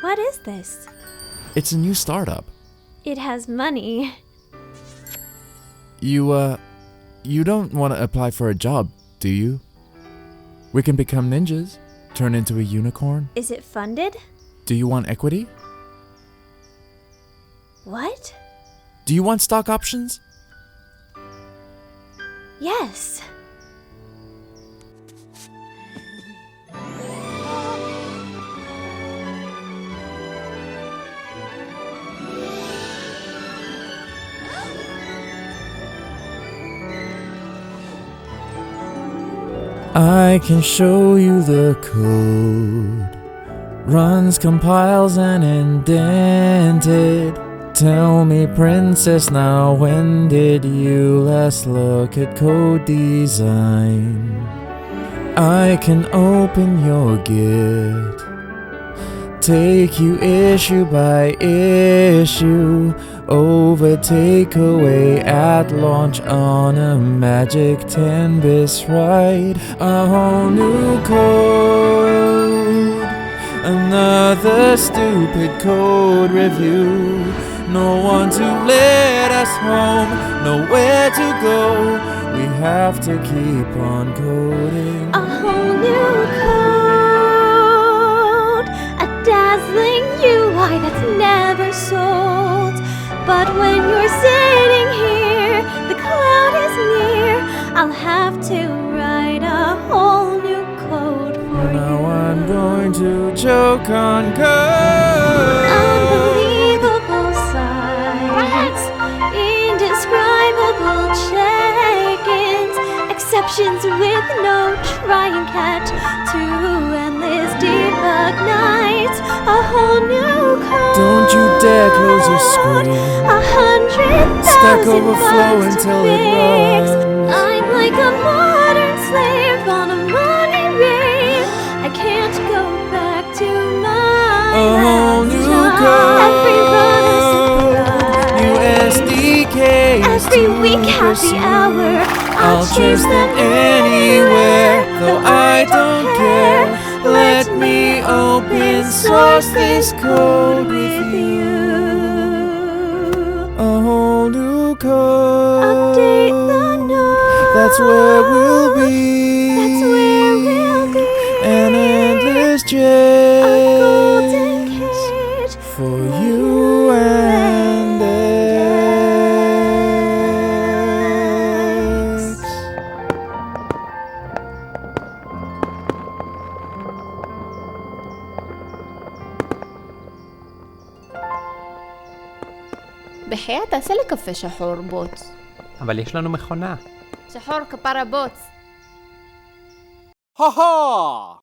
What is this? It's a new startup. It has money. You don't want to apply for a job, do you? We can become ninjas, turn into a unicorn. Is it funded? Do you want equity? What? Do you want stock options? Yes. I can show you the code. Runs, compiles, and indented. Tell me, princess, now when did you last look at code design? I can open your Git, take you issue by issue, overtake away at launch on a magic 10-bit ride. A whole new code, another stupid code review. No one to let us home, nowhere to go. We have to keep on coding. A whole new code, a dazzling UI that's never sold. But when you're sitting here, the cloud is near. I'll have to write a whole new code for you. Now I'm going to choke on code. Unbelievable sights, indescribable check-ins, exceptions with no try and catch, two endless debug nights, a whole new code. Don't you dare close your screen. 100,000 Stack Overflow bugs to until it fix. runs. I'm like a modern slave on a money rave. I can't go back to my A whole last new job. code. Every run a surprise. New SDKs Every to week, happy pursue. hour. I'll chase them anywhere, though I don't care. Let me open source this code with you. A whole new code. Update the node. That's where we'll be. That's where we'll be. An endless A golden chase cage for you and X. בחיית, תעשה לי קפה שחור בוץ. אבל יש לנו מכונה. שחור כפרה בוץ. Ha ha!